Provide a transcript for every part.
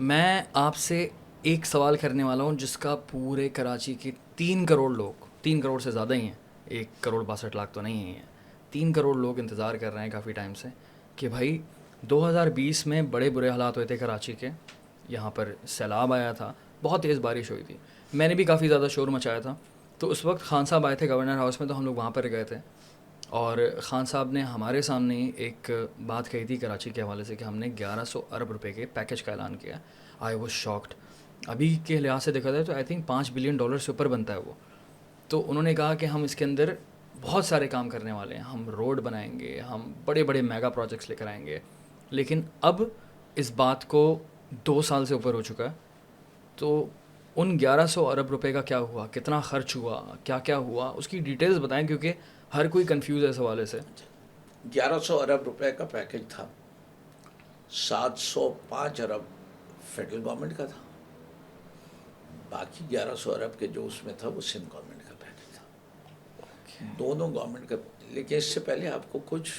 मैं आपसे एक सवाल करने वाला हूँ जिसका पूरे कराची के 3 करोड़ लोग, 3 करोड़ से ज़्यादा ही हैं, 1 करोड़ 62 लाख तो नहीं है, 3 करोड़ लोग इंतज़ार कर रहे हैं काफ़ी टाइम से कि भाई 2020 में बड़े बुरे हालात हुए थे कराची के। यहाँ पर सैलाब आया था, बहुत तेज़ बारिश हुई थी, मैंने भी काफ़ी ज़्यादा शोर मचाया था। तो उस वक्त खान साहब आए थे गवर्नर हाउस में, तो हम लोग वहाँ पर गए थे और ख़ान साहब ने हमारे सामने ही एक बात कही थी कराची के हवाले से कि हमने 1100 अरब रुपए के पैकेज का ऐलान किया। I was shocked. अभी के लिहाज से देखा जाए तो आई थिंक $5 बिलियन से ऊपर बनता है वो। तो उन्होंने कहा कि हम इसके अंदर बहुत सारे काम करने वाले हैं, हम रोड बनाएंगे, हम बड़े बड़े मेगा प्रोजेक्ट्स लेकर आएंगे। लेकिन अब इस बात को 2 साल से ऊपर हो चुका है। तो उन 1100 अरब रुपए का क्या हुआ, कितना खर्च हुआ, क्या क्या हुआ, उसकी डिटेल्स बताएं, क्योंकि हर कोई कंफ्यूज है इस हवाले से। 1100 अरब रुपए का पैकेज था। 705 अरब फेडरल गवर्नमेंट का था, बाकी 1100 अरब के जो उसमें था वो सिंध गवर्नमेंट का पैकेज था, दोनों गवर्नमेंट का। लेकिन इससे पहले आपको कुछ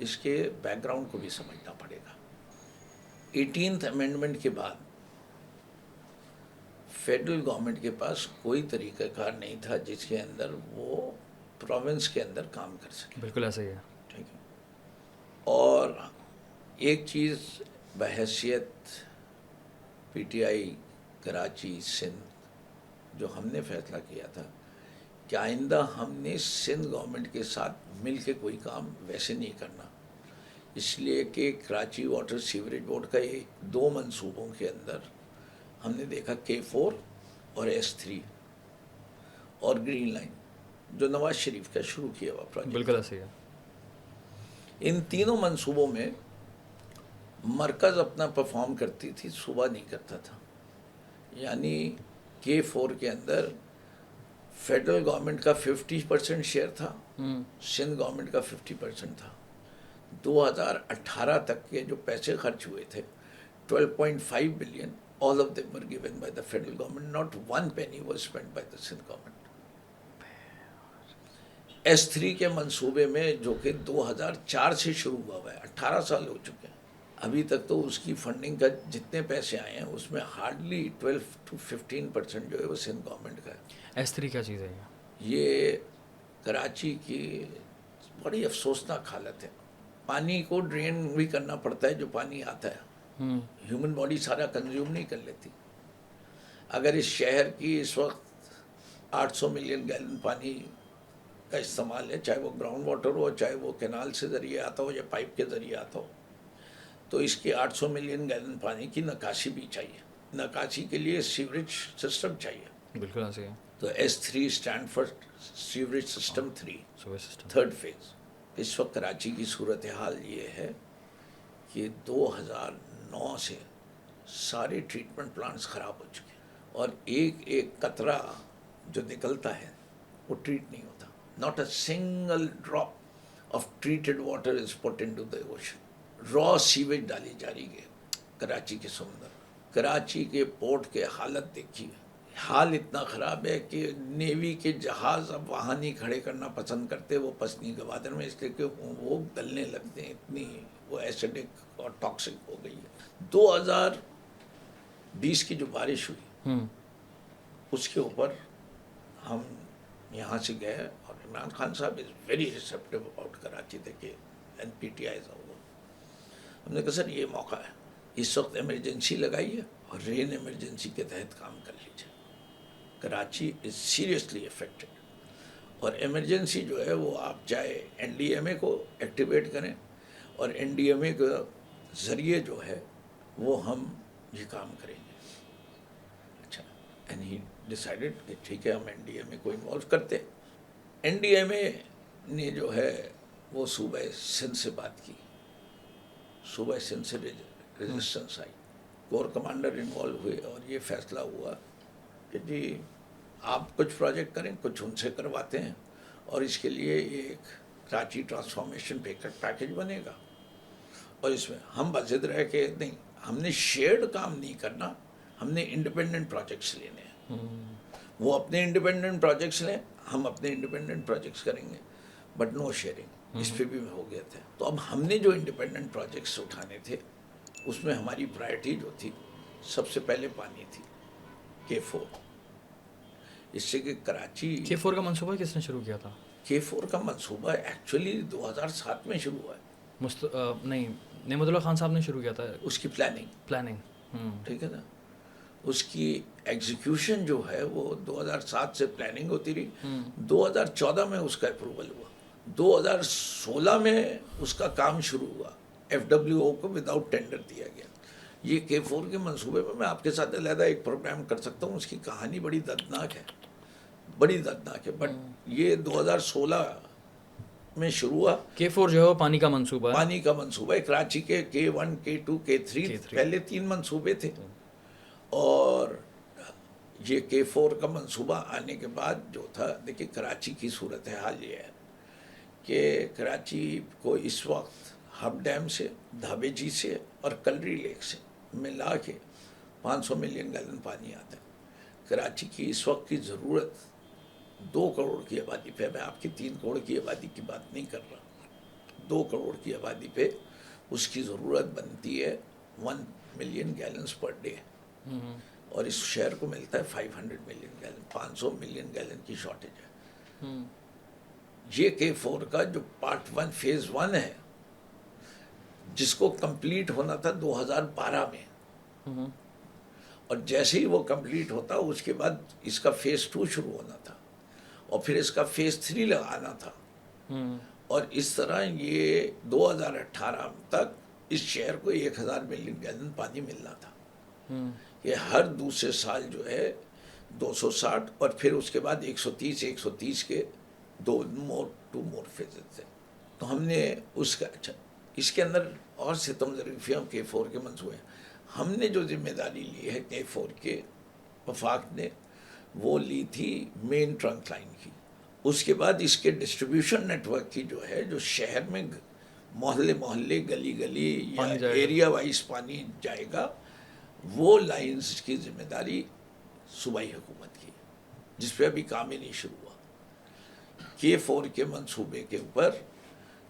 इसके बैकग्राउंड को भी समझना पड़ेगा। 18th अमेंडमेंट के बाद फेडरल गवर्नमेंट के पास कोई तरीक़ाकार नहीं था जिसके अंदर वो प्रोविंस के अंदर काम कर सके। बिल्कुल ऐसा ही है। ठीक है। और एक चीज़ बहैसियत पीटीआई कराची सिंध जो हमने फैसला किया था कि आइंदा हमने सिंध गवर्नमेंट के साथ मिल के कोई काम वैसे नहीं करना, इसलिए कि कराची वाटर सीवरेज बोर्ड का ये 2 मंसूबों के अंदर हमने देखा K4 और S3 और ग्रीन लाइन जो नवाज शरीफ का शुरू किया हुआ प्रोजेक्ट। बिल्कुल ऐसा ही है। इन तीनों मंसूबों में मरकज़ अपना परफॉर्म करती थी, सूबा नहीं करता था। यानी K4 के अंदर फेडरल गवर्नमेंट का 50% शेयर था, सिंध गवर्नमेंट का 50% था। 2018 तक के जो पैसे खर्च हुए थे 12.5 billion, all of them were given by the federal government, not one penny was spent by the Sindh government. S3 के मंसूबे में जो कि 2004 से शुरू हुआ है, 18 साल हो चुके हैं, अभी तक तो उसकी फंडिंग का जितने पैसे आए हैं उसमें हार्डली 12 to 15% जो है वो सिंध गवर्नमेंट का है। S3 क्या चीज़ है ये कराची की बड़ी अफसोसनाक हालत है। पानी को ड्रेन भी करना पड़ता है जो पानी आता है, ह्यूमन बॉडी सारा कंज्यूम नहीं कर लेती। अगर इस शहर की इस वक्त 800 मिलियन गैलन पानी का इस्तेमाल है, चाहे वो ग्राउंड वाटर हो, चाहे वो कैनाल से ज़रिए आता हो या पाइप के ज़रिए आता हो, तो इसकी 800 मिलियन गैलन पानी की नकाशी भी चाहिए। नकाशी के लिए सीवरेज सिस्टम चाहिए। बिल्कुल ऐसा ही है। तो S3 stand for sewerage system 3, सुबह सिस्टम। Third phase. इस वक्त कराची की सूरत हाल ये है कि 2009 से सारे ट्रीटमेंट प्लांट्स ख़राब हो चुके हैं और एक एक कतरा जो निकलता है वो ट्रीट नहीं होता। Not a single drop of treated water is put into the ocean. Raw sewage डाली जा रही है कराची के समुंदर। कराची के पोर्ट के हालत देखिए, हाल इतना ख़राब है कि नेवी के जहाज़ अब वहाँ नहीं खड़े करना पसंद करते, वो पसनी गवादर में, इसलिए कि वो गलने लगते हैं, इतनी वो एसिडिक और टॉक्सिक हो गई है। 2020 की जो बारिश हुई उसके ऊपर हम यहाँ से गए और इमरान खान साहब is very receptive about Karachi, देखिए एंड PTI इज़ ओवर। हमने कहा सर ये मौका है, इस वक्त इमरजेंसी लगाइए और रेन इमरजेंसी के तहत काम कर लीजिए। कराची इज़ सीरियसली अफेक्टेड और इमरजेंसी जो है वो आप चाहे NDMA को एक्टिवेट करें और NDMA के ज़रिए जो है वो हम ये काम करेंगे। अच्छा, एंड ही डिसाइडेड कि ठीक है हम NDMA को इन्वॉल्व करते। NDMA ने जो है वो सूबे सिंध से बात की, सूबे सिंध से resistance I, core commander involve हुए और ये फैसला हुआ कि जी आप कुछ प्रोजेक्ट करें, कुछ उनसे करवाते हैं और इसके लिए एक कराची ट्रांसफॉर्मेशन पैकेज बनेगा और इसमें हम बाजिद रह के नहीं, हमने शेयर्ड काम नहीं करना, हमने इंडिपेंडेंट प्रोजेक्ट्स लेने हैं। वो अपने इंडिपेंडेंट प्रोजेक्ट्स लें, हम अपने इंडिपेंडेंट प्रोजेक्ट्स करेंगे, बट नो शेयरिंग। इस पर भी हो गया था। तो अब हमने जो इंडिपेंडेंट प्रोजेक्ट्स उठाने थे उसमें हमारी प्रायोरिटी जो थी सबसे पहले पानी थी K4। इससे कि कराची K4 का मंसूबा किसने शुरू किया था? K4 का मंसूबा एक्चुअली 2007 में शुरू हुआ है, नहीं, नेमतुल्लाह खान साहब ने शुरू किया था उसकी प्लानिंग, प्लानिंग। ठीक है ना। उसकी एग्जीक्यूशन जो है वो 2007 से प्लानिंग होती रही, 2014 में उसका अप्रूवल हुआ, 2016 में उसका काम शुरू हुआ, FWO को विदाउट टेंडर दिया गया। ये K4 के मंसूबे में मैं आपके साथ अलहदा एक प्रोग्राम कर सकता हूँ, उसकी कहानी बड़ी दर्दनाक है, बड़ी दर्दनाक है। बट ये 2016 में शुरू हुआ। K4 जो है वो पानी का मंसूबा है। पानी का मंसूबा है। कराची के K1, K2, K3 पहले 3 मंसूबे थे, और ये K4 का मंसूबा आने के बाद जो था, देखिए कराची की सूरत हाल ये है कि कराची को इस वक्त हब डैम से, धाबेजी से और कलरी लेक से मिला के 500 मिलियन गैलन पानी आता है। कराची की इस वक्त की ज़रूरत 2 करोड़ की आबादी पे, मैं आपकी 3 करोड़ की आबादी की बात नहीं कर रहा, 2 करोड़ की आबादी पे उसकी ज़रूरत बनती है 1 मिलियन गैलन्स पर डे, और इस शहर को मिलता है 500 मिलियन गैलन, 500 मिलियन गैलन की शॉर्टेज है। ये K4 का जो पार्ट 1 फेज़ 1 है, जिसको कंप्लीट होना था 2012 में, और जैसे ही वो कंप्लीट होता उसके बाद इसका फेज़ 2 शुरू होना था, और फिर इसका फेज़ 3 लगाना था, और इस तरह ये 2018 तक इस शहर को 1000 मिलियन गैलन पानी मिलना था। ये हर दूसरे साल जो है 260, और फिर उसके बाद 130 के 2 मोर फेजेस थे। तो हमने उसका, अच्छा इसके अंदर और सितम ज़रीफ़ियाँ K4 के मंसूबे हैं। हमने जो जिम्मेदारी ली है K4 के, वफाक ने वो ली थी मेन ट्रंक लाइन की। उसके बाद इसके डिस्ट्रीब्यूशन नेटवर्क की जो है, जो शहर में मोहल्ले मोहल्ले, गली गली या एरिया वाइज पानी जाएगा, वो लाइंस की जिम्मेदारी सूबाई हुकूमत की, जिस पे अभी काम ही नहीं शुरू हुआ। K4 के मंसूबे के ऊपर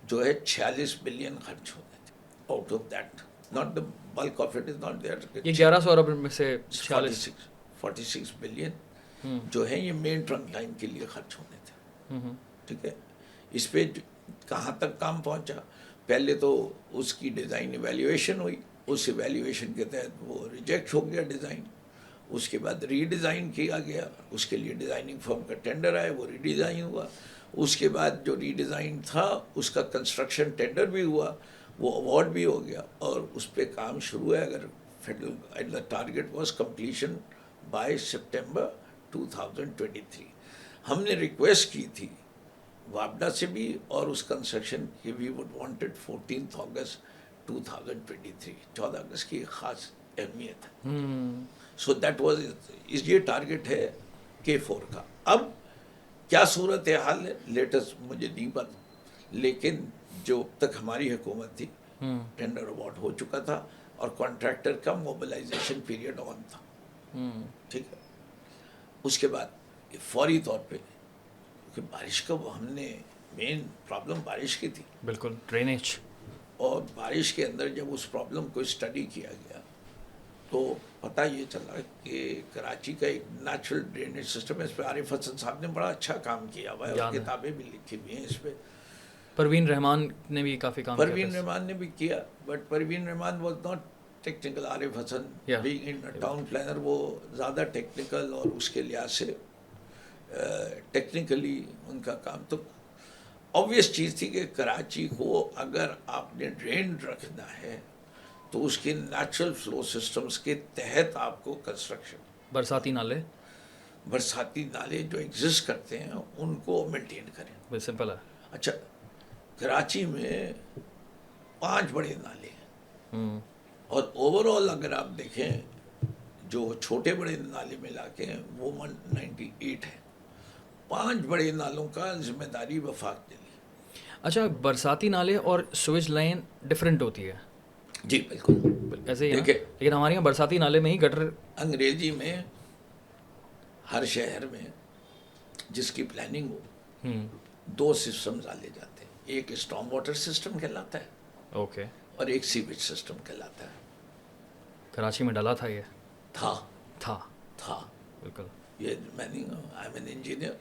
जो है 46 बिलियन खर्च होने थे। Out of that, not the bulk of it is not there. ये 1100 अरब में से 46 बिलियन जो है ये मेन ट्रंक लाइन के लिए खर्च होने थे, ठीक है। इस पे कहाँ तक काम पहुँचा, पहले तो उसकी डिज़ाइन इवैल्यूएशन हुई, उस इवैल्यूएशन के तहत वो रिजेक्ट हो गया डिज़ाइन, उसके बाद रीडिज़ाइन किया गया, उसके लिए डिज़ाइनिंग फर्म का टेंडर आया, वो रीडिज़ाइन हुआ, उसके बाद जो रीडिज़ाइन था उसका कंस्ट्रक्शन टेंडर भी हुआ, वो अवार्ड भी हो गया, और उस पर काम शुरू है। अगर federal the target was completion by सितंबर 2023। हमने रिक्वेस्ट की थी वापडा से भी, और उस कंस्ट्रक्शन की भी वुड वांटेड 14 अगस्त 2023, 14 अगस्त की खास अहमियत है। सो दैट वाज, ये टारगेट है K4 का। अब क्या सूरत हाल है लेटेस्ट मुझे नहीं पता, लेकिन जो तक हमारी हुकूमत थी टेंडर अवार्ड हो चुका था, और कॉन्ट्रैक्टर का मोबिलाइजेशन पीरियड ऑन था, ठीक है। उसके बाद फौरी तौर पे, क्योंकि बारिश का हमने मेन प्रॉब्लम बारिश की थी, बिल्कुल ड्रेनेज, और बारिश के अंदर जब उस प्रॉब्लम को स्टडी किया गया तो पता ये चला कि कराची का एक नेचुरल ड्रेनेज सिस्टम है। इस पर आरिफ हसन साहब ने बड़ा अच्छा काम किया हुआ है, और किताबें भी लिखी हुई हैं इस पर। परवीन रहमान ने भी काफ़ी काम किया। परवीन रहमान ने भी किया, but Parveen Rahman was not technical. Arif Hasan being in town planner, वो ज़्यादा टेक्निकल, और उसके लिहाज से टेक्निकली उनका काम। तो ऑब्वियस चीज़ थी कि कराची को अगर आपने ड्रेन रखना है तो उसके नेचुरल फ्लो सिस्टम्स के तहत आपको कंस्ट्रक्शन, बरसाती नाले जो एग्जिस्ट करते हैं उनको मेंटेन करें। बिल्कुल सिंपल है। अच्छा, कराची में 5 बड़े नाले हैं, और ओवरऑल अगर आप देखें जो छोटे बड़े नाले मिला के हैं वो 198 है। 5 बड़े नालों का जिम्मेदारी वफाक ने ली। अच्छा, बरसाती नाले और स्विच लाइन डिफरेंट होती है? जी बिल्कुल ऐसे ही है, लेकिन हमारे यहाँ बरसाती नाले में ही गटर। अंग्रेजी में हर शहर में जिसकी प्लानिंग हो 2 सिस्टम डाले जाते हैं, एक स्टॉर्म वाटर सिस्टम कहलाता है, ओके, और एक सीवेज सिस्टम कहलाता है। कराची में डाला था ये? था था बिल्कुल। ये मैंने I am an engineer,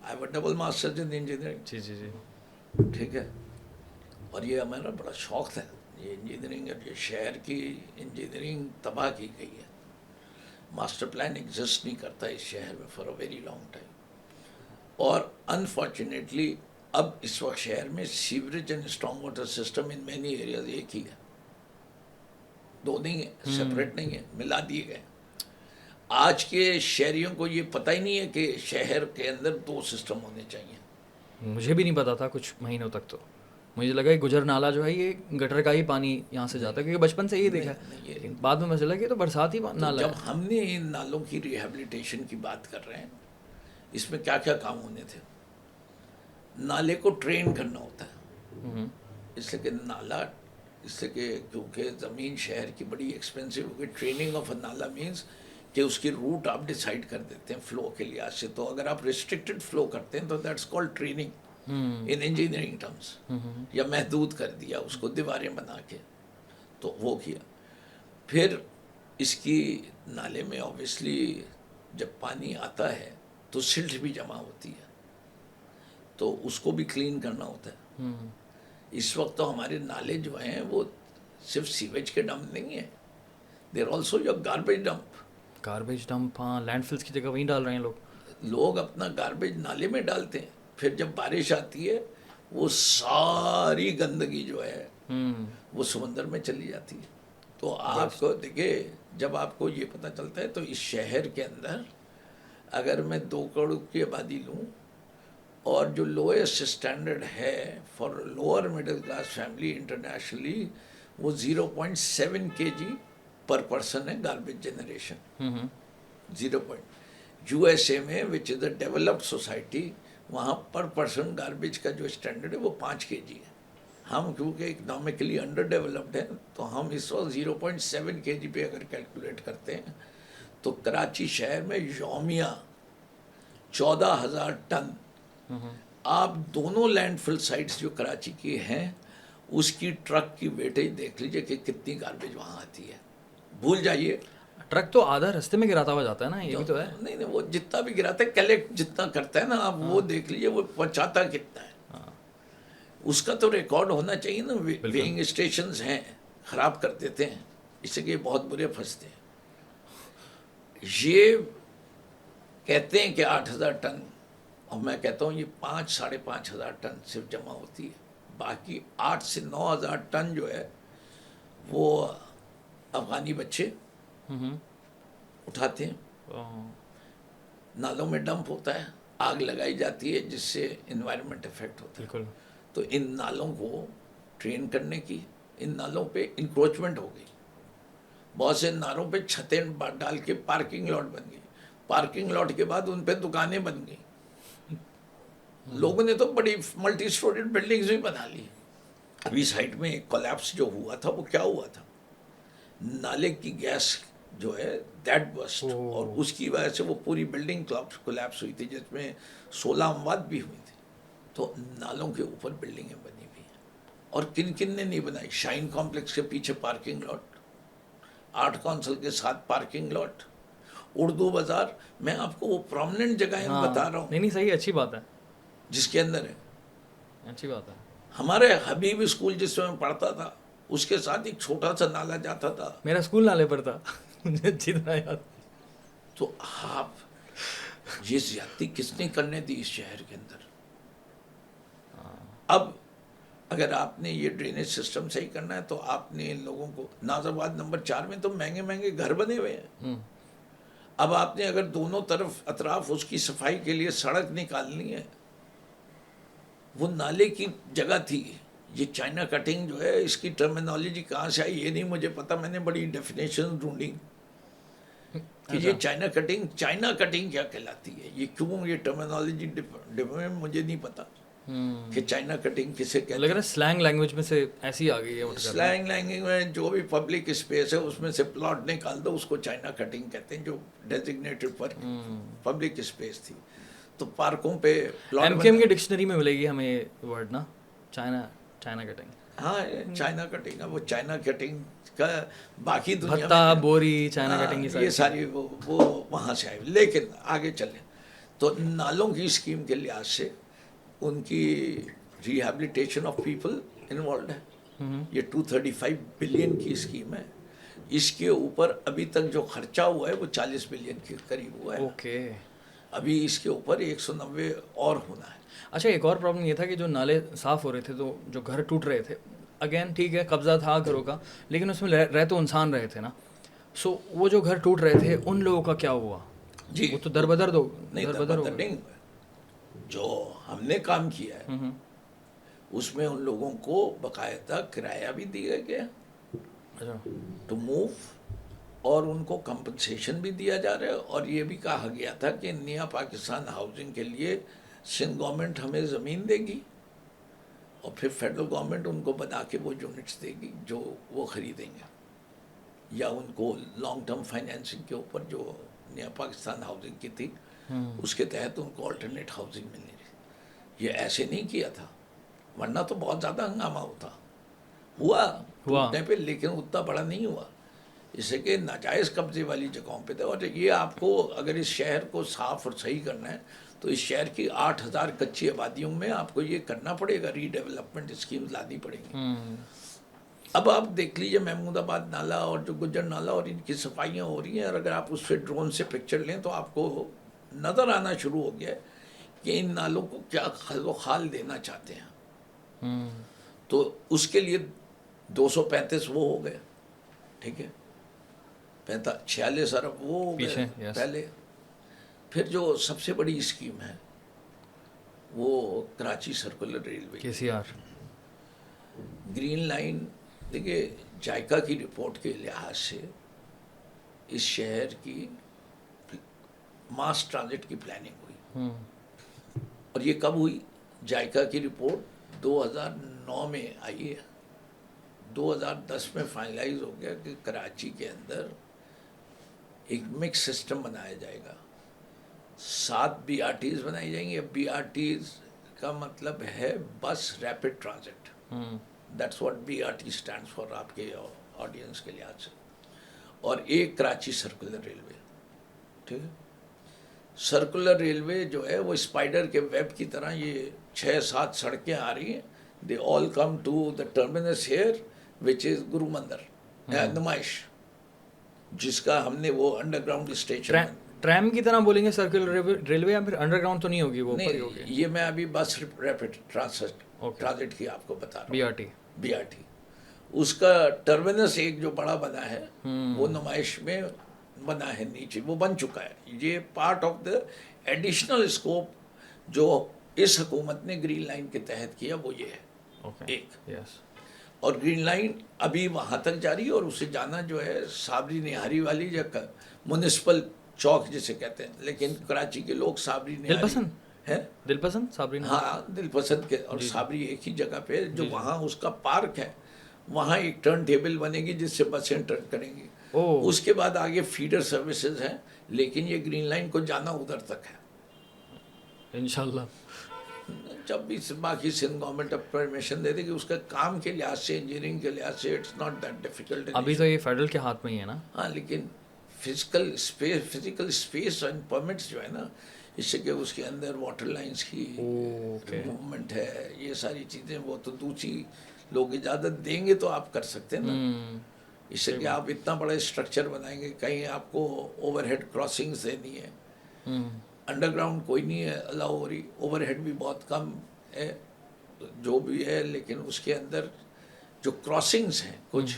I have a double masters in engineering, जी जी जी। ठीक है। और ये हमारा बड़ा शौक था, ये इंजीनियरिंग, और ये शहर की इंजीनियरिंग तबाह की गई है। मास्टर प्लान एग्जिस्ट नहीं करता इस शहर में for a very long time. और अनफॉर्चुनेटली अब इस वक्त शहर में sewerage and strong water system in many areas एक ही है, दो नहीं है, सेपरेट नहीं है, मिला दिए गए। आज के शहरियों को ये पता ही नहीं है कि शहर के अंदर दो सिस्टम होने चाहिए। मुझे भी नहीं पता था कुछ महीनों तक, तो मुझे लगा ये गुजर नाला जो है ये गटर का ही पानी यहाँ से जाता है, क्योंकि बचपन से यही देखा है। नहीं, ये लेकिन बाद में पता चला कि ये तो बरसात ही तो नाला जब है। हमने इन नालों की रिहेबिलिटेशन की बात कर रहे हैं, इसमें क्या क्या काम होने थे। नाले को ट्रेन करना होता है, इसलिए कि नाला, इसलिए कि क्योंकि ज़मीन शहर की बड़ी एक्सपेंसिव हो गई। ट्रेनिंग ऑफ अ नाला मीन्स कि उसकी रूट आप डिसाइड कर देते हैं फ्लो के लिहाज से। तो अगर आप रिस्ट्रिक्टेड फ्लो करते हैं तो that's called training in engineering terms, या महदूद कर दिया उसको दीवारें बना के, तो वो किया। फिर इसकी नाले में ऑब्वियसली जब पानी आता है तो सिल्ट भी जमा होती है, तो उसको भी क्लीन करना होता है। इस वक्त तो हमारे नाले जो हैं वो सिर्फ सीवेज के डंप नहीं है, देर also your garbage dump. Garbage dump, हाँ, लैंडफिल्स की जगह वहीं डाल रहे हैं लोग। लोग अपना गार्बेज नाले में डालते हैं, फिर जब बारिश आती है वो सारी गंदगी जो है वो समंदर में चली जाती है। तो आपको देखिए, जब आपको ये पता चलता है, तो इस शहर के अंदर अगर मैं 2 करोड़ की आबादी लूँ और जो लोएस्ट स्टैंडर्ड है for lower middle class family internationally, वो 0.7 kg पर पर्सन है गार्बेज जनरेशन। 0. यूएसए में which is a developed society, वहाँ पर पर्सन गार्बेज का जो स्टैंडर्ड है वो 5 kg है। हम क्योंकि इकोनॉमिकली अंडर डेवलप्ड हैं, तो हम इस वक्त 0.7 kg पे अगर कैलकुलेट करते हैं, तो कराची शहर में यौमिया 14,000 टन। आप दोनों लैंडफिल साइट्स जो कराची की हैं उसकी ट्रक की वेटेज देख लीजिए कि कितनी गार्बेज वहाँ आती है। भूल जाइए, ट्रक तो आधा रास्ते में गिराता हुआ जाता है ना, ये भी तो है। नहीं नहीं, वो जितना भी गिराता है, कलेक्ट जितना करता है ना, आप वो देख लीजिए वो पहुँचाता कितना है। उसका तो रिकॉर्ड होना चाहिए ना। वेइंग स्टेशंस हैं, खराब कर देते हैं, इससे कि बहुत बुरे फंसते हैं। ये कहते हैं कि 8,000 टन, और मैं कहता हूँ ये 5-5,500 टन सिर्फ जमा होती है। बाकी 8 से 9,000 टन जो है वो अफगानी बच्चे उठाते हैं। नालों में डंप होता है, आग लगाई जाती है जिससे इन्वायरमेंट इफेक्ट होता है। बिल्कुल। तो इन नालों को ट्रेन करने की, इन नालों पे इंक्रोचमेंट हो गई। बहुत से नालों पे छतें डाल के पार्किंग लॉट बन गई। पार्किंग लॉट के बाद उन पे दुकानें बन गई। लोगों ने तो बड़ी मल्टी स्टोरेड बिल्डिंग्स भी बना ली। अभी साइड में एक कोलैप्स जो हुआ था, वो क्या हुआ था, नाले की गैस जो है दैट बस्ट, और उसकी वजह से वो पूरी बिल्डिंग कोलैप्स हुई थी, जिसमें 16 अमवात भी हुई थी। तो नालों के ऊपर बिल्डिंगें बनी हुई हैं, और किन किन ने नहीं बनाई। शाइन कॉम्प्लेक्स के पीछे पार्किंग लॉट, आर्ट काउंसिल के साथ पार्किंग लॉट, उर्दू बाजार, मैं आपको वो प्रोमिनेंट जगह बता रहा हूँ। नहीं सही, अच्छी बात है, जिसके अंदर है, अच्छी बात है। हमारे हबीब स्कूल जिसमें मैं पढ़ता था, उसके साथ एक छोटा सा नाला जाता था। मेरा स्कूल नाले पर था मुझे अच्छी तरह याद। तो आप ये ज्यादती किसने करने दी इस शहर के अंदर। अब अगर आपने ये ड्रेनेज सिस्टम सही करना है, तो आपने इन लोगों को, नाजाबाद नंबर 4 में तो महंगे महंगे घर बने हुए हैं। अब आपने अगर दोनों तरफ अतराफ उसकी सफाई के लिए सड़क निकालनी है, वो नाले की जगह थी। ये चाइना कटिंग जो है, इसकी टर्मिनोलॉजी कहाँ से आई ये नहीं मुझे पता, मैंने बड़ी डेफिनेशन ढूंढी कि ये चाइना कटिंग क्या कहलाती है, ये क्यों, ये टर्मिनोलॉजी मुझे नहीं पता कि चाइना कटिंग किसे कहते हैं। लग रहा है स्लैंग लैंग्वेज में से ऐसी आ गई है। स्लैंग लैंग्वेज में जो भी पब्लिक स्पेस है उसमें से प्लॉट निकाल दो, उसको चाइना कटिंग कहते हैं, जो डेजिग्नेटेड पर पब्लिक स्पेस थी। तो पार्कों पे प्लॉट एमकेएम की डिक्शनरी में मिलेगी हमें वर्ड ना, चाइना कटिंग। हाँ, चाइना कटिंग है, वो चाइना कटिंग का बाकी दुनिया भत्ता, में बोरी, चाइना हाँ, कटिंग, ये सारी वो वहाँ से आई। लेकिन आगे चले तो नालों की स्कीम के लिहाज से उनकी रिहैबिलिटेशन ऑफ पीपल इन्वॉल्व है। ये 235 बिलियन की स्कीम है। इसके ऊपर अभी तक जो खर्चा हुआ है वो 40 बिलियन के करीब हुआ है। ओके। अभी इसके ऊपर 190 और होना है। अच्छा, एक और प्रॉब्लम ये था कि जो नाले साफ हो रहे थे, तो जो घर टूट रहे थे, अगेन ठीक है, कब्जा था घरों का, लेकिन उसमें रह तो इंसान रहे थे ना। सो वो जो घर टूट रहे थे, उन लोगों का क्या हुआ? जी, वो तो दरबदर हो दरबदर गए। नहीं हुआ। जो हमने काम किया है उसमें उन लोगों को बकायदा किराया भी दिया गया अच्छा। टू मूव, और उनको कंपनसेशन भी दिया जा रहा है। और ये भी कहा गया था कि नया पाकिस्तान हाउसिंग के लिए सिंध गवर्नमेंट हमें ज़मीन देगी और फिर फेडरल गवर्नमेंट उनको बना के वो यूनिट्स देगी जो वो ख़रीदेंगे, या उनको लॉन्ग टर्म फाइनेंसिंग के ऊपर जो नया पाकिस्तान हाउसिंग की थी उसके तहत उनको अल्टरनेट हाउसिंग मिलनी थी। ये ऐसे नहीं किया था, वरना तो बहुत ज़्यादा हंगामा होता हुआ टूटने पे, लेकिन उतना बड़ा नहीं हुआ। इससे कि नाजायज़ कब्जे वाली जगहों पे थे। और ये आपको अगर इस शहर को साफ़ और सही करना है तो इस शहर की 8000 कच्ची आबादियों में आपको ये करना पड़ेगा, रीडेवलपमेंट स्कीम लानी पड़ेगी। अब आप देख लीजिए महमूदाबाद नाला और जो गुज्जर नाला और इनकी सफाइयाँ हो रही हैं, और अगर आप उससे ड्रोन से पिक्चर लें तो आपको नज़र आना शुरू हो गया है कि इन नालों को क्या खलो खाल देना चाहते हैं। तो उसके लिए 235 वो हो गए, ठीक है, 46 अरब वो हो गए पहले। फिर जो सबसे बड़ी स्कीम है वो Karachi circular railway, KCR green line. देखिए, जायका की रिपोर्ट के लिहाज से इस शहर की मास ट्रांजिट की प्लानिंग हुई। और ये कब हुई? जायका की रिपोर्ट 2009 में आई है। 2010 में फाइनलाइज हो गया कि कराची के अंदर एक मिक्स सिस्टम बनाया जाएगा। 7 BRTs बनाई जाएंगी। BRTs का मतलब है बस rapid transit. That's what BRT stands for, आपके ऑडियंस के लिहाज से। और एक कराची सर्कुलर रेलवे, ठीक है। सर्कुलर रेलवे जो है वो स्पाइडर के वेब की तरह ये 6-7 सड़कें आ रही हैं। They all come to the terminus here which is Guru Mandir, नुमाइश, जिसका हमने वो अंडरग्राउंड स्टेशन ट्रैम की तरह बोलेंगे सर्कुलर रेलवे, या फिर अंडरग्राउंड तो नहीं होगी वो? ऊपर ही होगी। ये मैं अभी बस रैपिड ट्रांजिट की आपको बता रहा हूँ। BRT उसका टर्मिनस एक जो बड़ा बना है वो नुमाइश में बना है, नीचे वो बन चुका है। ये part of the additional scope जो इस हुकूमत ने ग्रीन लाइन के तहत किया, वो ये है एक। और ग्रीन लाइन अभी वहाँ तक जारी है, और उसे जाना जो है साबरी निहारी वाली जगह, म्युनिसिपल चौक जिसे कहते हैं, लेकिन कराची के लोग साबरी निहारी है, दिलपसंद साबरी, हाँ दिलपसंद के, और साबरी एक ही जगह पे जो वहाँ उसका पार्क है, वहाँ एक टर्न टेबल बनेगी जिससे बसें टर्न करेंगी। उसके बाद आगे फीडर सर्विसेज हैं, लेकिन ये ग्रीन लाइन को जाना उधर तक है इंशाल्लाह। जब भी बाकी सिंध गवर्नमेंट अब परमिशन दे देगी। उसका काम के लिहाज से, इंजीनियरिंग के लिहाज से इट्स नॉट दैट डिफिकल्ट। अभी तो ये फेडरल के हाथ में ही है ना। हाँ, लेकिन फिजिकल स्पेस एंड परमिट्स जो है ना, इससे कि उसके अंदर वाटर लाइंस की मूवमेंट है, ये सारी चीज़ें वो तो दूसरी लोग इजाज़त देंगे तो आप कर सकते हैं ना। इससे कि आप इतना बड़ा स्ट्रक्चर बनाएंगे, कहीं आपको ओवरहेड क्रॉसिंग्स देनी है, अंडरग्राउंड कोई नहीं है अलाउ हो रही, ओवरहेड भी बहुत कम है जो भी है, लेकिन उसके अंदर जो क्रॉसिंग्स हैं कुछ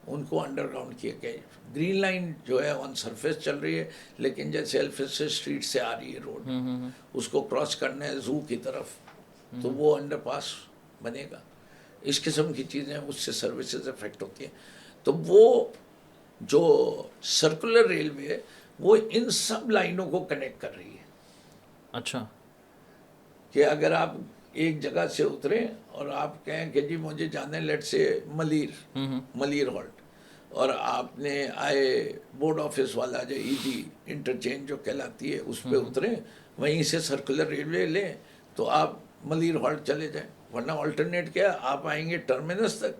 उनको अंडरग्राउंड किए गए। ग्रीन लाइन जो है ऑन सरफेस चल रही है, लेकिन जैसे एल्फिस स्ट्रीट से आ रही है रोड, उसको क्रॉस करना है जू की तरफ, तो वो अंडरपास बनेगा। इस किस्म की चीज़ें, उससे सर्विसेज इफेक्ट होती हैं। तो वो जो सर्कुलर रेलवे है वो इन सब लाइनों को कनेक्ट कर रही है। अच्छा, कि अगर आप एक जगह से उतरे और आप कहें कि जी मुझे जाना है लेट से मलीर हॉल्ट, और आपने आए बोर्ड ऑफिस वाला जो ईजी इंटरचेंज जो कहलाती है उस पर उतरे, वहीं से सर्कुलर रेलवे लें तो आप मलीर हॉल्ट चले जाएं, वरना ऑल्टरनेट क्या है, आप आएंगे टर्मिनस तक,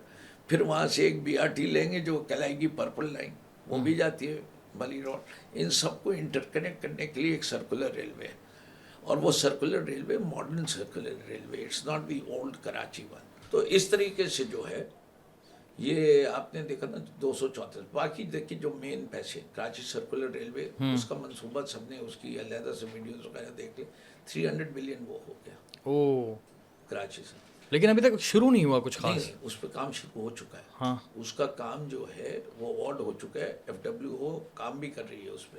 फिर वहाँ से एक BRT लेंगे जो कहलाएगी पर्पल लाइन, वो भी जाती है बली रोड। इन सबको इंटरकनेक्ट करने के लिए एक सर्कुलर रेलवे है, और वो circular railway modern circular railway, it's not the old Karachi one. तो इस तरीके से जो है ये आपने देखा ना 234। बाकी देखिए जो मेन पैसे कराची सर्कुलर रेलवे, उसका मंसूबा सबने उसकी अलहदा से वीडियोस वगैरह देख ले, 300 बिलियन वो हो गया ओ, कराची से। लेकिन अभी तक शुरू नहीं हुआ कुछ नहीं, खास। उस पर काम शुरू हो चुका है। हाँ, उसका काम जो है वो अवार्ड हो चुका है, FWO काम भी कर रही है उस पर।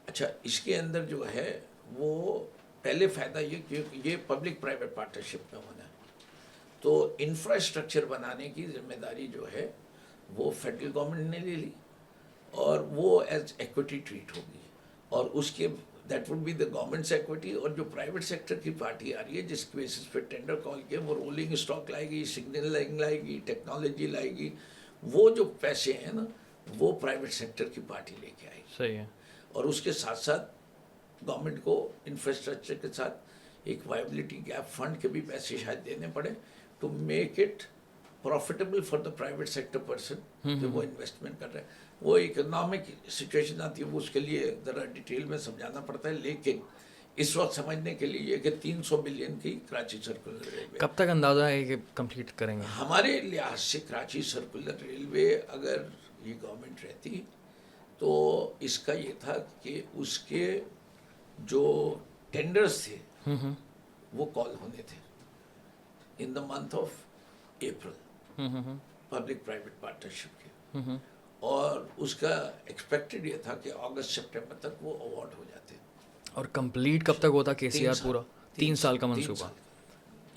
अच्छा, इसके अंदर जो है वो पहले फ़ायदा ये कि ये पब्लिक प्राइवेट पार्टनरशिप में होना है, तो इंफ्रास्ट्रक्चर बनाने की जिम्मेदारी जो है वो फेडरल गवर्नमेंट ने ले ली, और वो एज इक्विटी ट्रीट होगी, और उसके that would be the governments equity. और जो प्राइवेट सेक्टर की पार्टी आ रही है जिसके बेसिस पे टेंडर कॉल किया, वो रोलिंग स्टॉक लाएगी, सिग्नल लाइन लाएगी, टेक्नोलॉजी लाएगी, वो जो पैसे हैं ना वो प्राइवेट सेक्टर की पार्टी लेके आएगी। सही है। और उसके साथ साथ गवर्नमेंट को इंफ्रास्ट्रक्चर के साथ एक वायबिलिटी गैप फंड के भी पैसे शायद देने पड़े, to make it profitable for the private sector person जो वो इन्वेस्टमेंट कर रहे हैं। वो इकोनॉमिक सिचुएशन आती है, वो उसके लिए ज़रा डिटेल में समझाना पड़ता है, लेकिन इस वक्त समझने के लिए कि 300 बिलियन की कराची सर्कुलर रेलवे, कब तक अंदाज़ा है कि कंप्लीट करेंगे? हमारे लिहाज से कराची सर्कुलर रेलवे अगर ये गवर्नमेंट रहती तो इसका ये था कि उसके जो टेंडर्स थे वो कॉल होने थे in the month of April, public private partnership के, और उसका एक्सपेक्टेड ये था कि अगस्त सितंबर तक वो अवार्ड हो जाते। और कंप्लीट कब तक होता KCR साल, पूरा? 3 साल का मंसूबा। साल।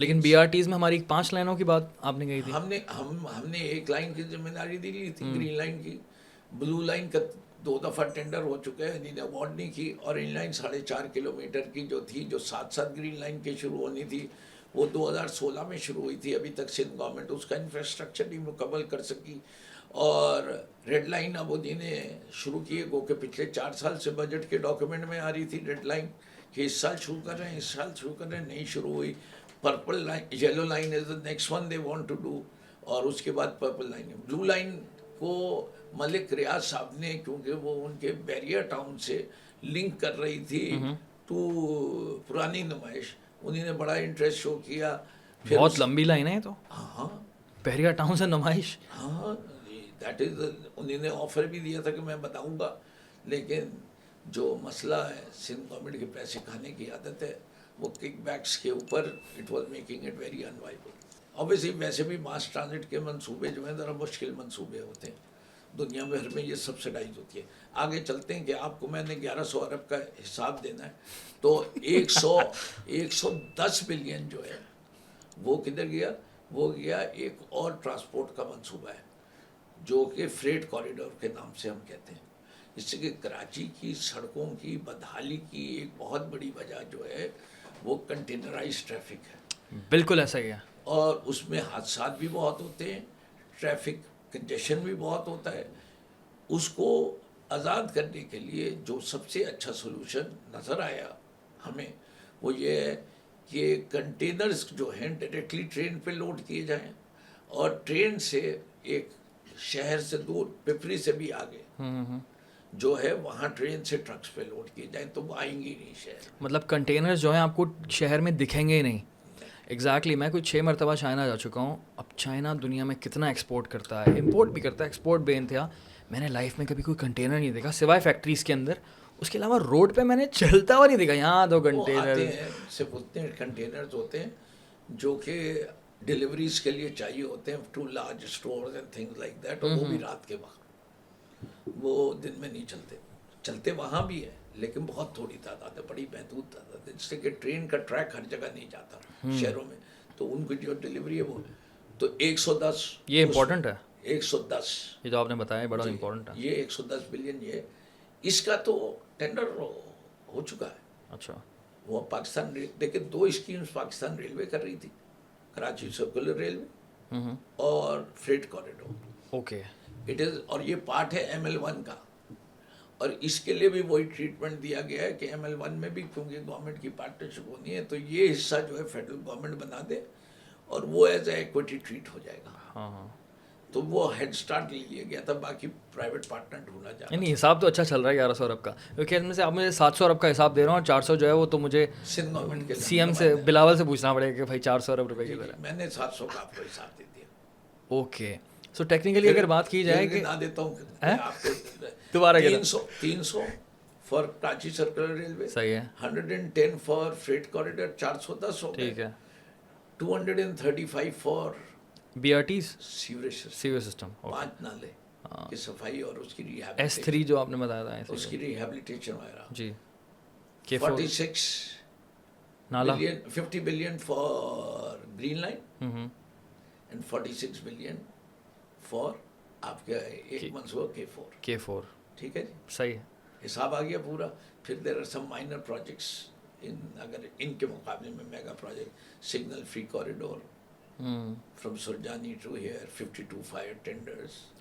लेकिन BRTs में हमारी 5 लाइनों की बात आपने कही थी। हमने एक लाइन की जिम्मेदारी दी ली थी, ग्रीन लाइन की। ब्लू लाइन का 2 दफ़ा टेंडर हो चुका है, इन्होंने अवार्ड नहीं की। और इन लाइन 4.5 किलोमीटर की जो थी, जो 7 ग्रीन लाइन की शुरू होनी थी, वो 2016 में शुरू हुई थी। अभी तक सिंध गवर्नमेंट उसका इंफ्रास्ट्रक्चर नहीं मुकम्मल कर सकी। और रेड लाइन अब उन्होंने शुरू की है, कि पिछले 4 साल से बजट के डॉक्यूमेंट में आ रही थी रेड लाइन कि इस साल शुरू कर रहे हैं, इस साल शुरू कर रहे हैं, नहीं शुरू हुई। Purple line, yellow line is the next one they want to do, और उसके बाद पर्पल लाइन। ब्लू लाइन को मलिक रियाज साहब ने, क्योंकि वो उनके बैरियर टाउन से लिंक कर रही थी टू पुरानी नुमाइश, उन्होंने बड़ा इंटरेस्ट शो किया। बहुत लंबी लाइन है तो। हाँ, बहरिया टाउन से नुमाइश। हाँ, दैट इज, उन्होंने ऑफर भी दिया था कि मैं बताऊंगा, लेकिन जो मसला है सिंध गवर्नमेंट के पैसे खाने की आदत है, वो किकबैक्स के ऊपर it was making it very unviable. Obviously वैसे भी मास ट्रांजिट के मंसूबे जो हैं ज़रा मुश्किल मंसूबे होते हैं, दुनिया भर में ये सब्सिडाइज होती है। आगे चलते हैं कि आपको मैंने 1100 अरब का हिसाब देना है, तो 110 बिलियन जो है वो किधर गया? वो गया एक और ट्रांसपोर्ट का मंसूबा है जो कि फ्रेट कॉरिडोर के नाम से हम कहते हैं। इससे कि कराची की सड़कों की बदहाली की एक बहुत बड़ी वजह जो है वो कंटेनराइज ट्रैफिक है। बिल्कुल ऐसा ही है। और उसमें हादसा भी बहुत होते हैं, ट्रैफिक कंजेशन भी बहुत होता है। उसको आज़ाद करने के लिए जो सबसे अच्छा सोल्यूशन नज़र आया हमें, वो ये है कि कंटेनर्स जो हैं डायरेक्टली ट्रेन पे लोड किए जाएं, और ट्रेन से एक शहर से दूर, पिपरी से भी आगे जो है, वहाँ ट्रेन से ट्रक्स पे लोड किए जाएं, तो वो आएंगे ही नहीं शहर। मतलब कंटेनर्स जो हैं आपको शहर में दिखेंगे ही नहीं। एग्जैक्टली मैं कुछ 6 मरतबा चाइना जा चुका हूँ। अब चाइना दुनिया में कितना एक्सपोर्ट करता है, इंपोर्ट भी करता है, एक्सपोर्ट बेइंतहा। मैंने लाइफ में कभी कोई कंटेनर नहीं देखा सिवाय फैक्ट्रीज़ के अंदर। उसके अलावा रोड पे मैंने चलता हुआ नहीं देखा। यहाँ 2 कंटेनर से बोलते हैं, कंटेनर्स होते हैं जो कि डिलीवरीज के लिए चाहिए होते हैं to large stores and things like that, और वो भी रात के वक्त, वो दिन में नहीं चलते वहाँ भी है, लेकिन बहुत थोड़ी तादाद है, बड़ी महदूद तादाद है, जिससे कि ट्रेन का ट्रैक हर जगह नहीं जाता शहरों में, तो उनकी जो डिलीवरी है वो, तो 110, ये इम्पोर्टेंट है। 110 ये जो आपने बताया बड़ा इम्पोर्टेंट है। ये 110 बिलियन ये, इसका तो टेंडर हो चुका है। अच्छा, वो पाकिस्तान, देखिए 2 स्कीम्स पाकिस्तान रेलवे कर रही थी, कराची सर्कुलर रेलवे और freight corridor. Okay, it is, और ये पार्ट है ML1 का, और इसके लिए भी वही ट्रीटमेंट दिया गया है कि ML1 में भी क्योंकि गवर्नमेंट की पार्टनरशिप होनी है, तो ये हिस्सा जो है फेडरल गवर्नमेंट बना दे, और वो एज ए इक्विटी ट्रीट हो जाएगा। हाँ हाँ। तो वो हेड स्टार्ट ले लिया गया था, बाकी प्राइवेट पार्टनर ढूंढा जा रहा नहीं हिसाब तो अच्छा चल रहा है 1100 अरब का, क्योंकि इसमें से आप मुझे 700 अरब का हिसाब दे रहे हो और 400 जो है वो तो मुझे था। सिंध गवर्नमेंट के सीएम से बिलावल से पूछना पड़ेगा कि भाई 400 अरब रुपए की तरह। मैंने 700 का आपको हिसाब दे दिया। ओके, सो टेक्निकली अगर बात की जाए कि ना देता हूँ हैं? आपको दोबारा 300 फॉर कराची सर्कुलर रेलवे, सही है, 110 फॉर फ्रेट कॉरिडोर, 410 हो ठीक गए, है। 235 for BRTs sewerage system, sewer system, 5 नाले की सफाई और उसकी S3 जो आपने बताया था ऐसे उसकी रिहेबिलिटेशन वगैरह जी, K4 46 नाला, billion, 50 billion for Green Line hmm, and 46 billion for आपके एक मंसूबा K4। K4 ठीक है जी, सही है। हिसाब आ गया पूरा। फिर there are some minor projects in, अगर इनके मुकाबले में mega project signal free corridor hmm, from Surjani to here, 52 fire tenders,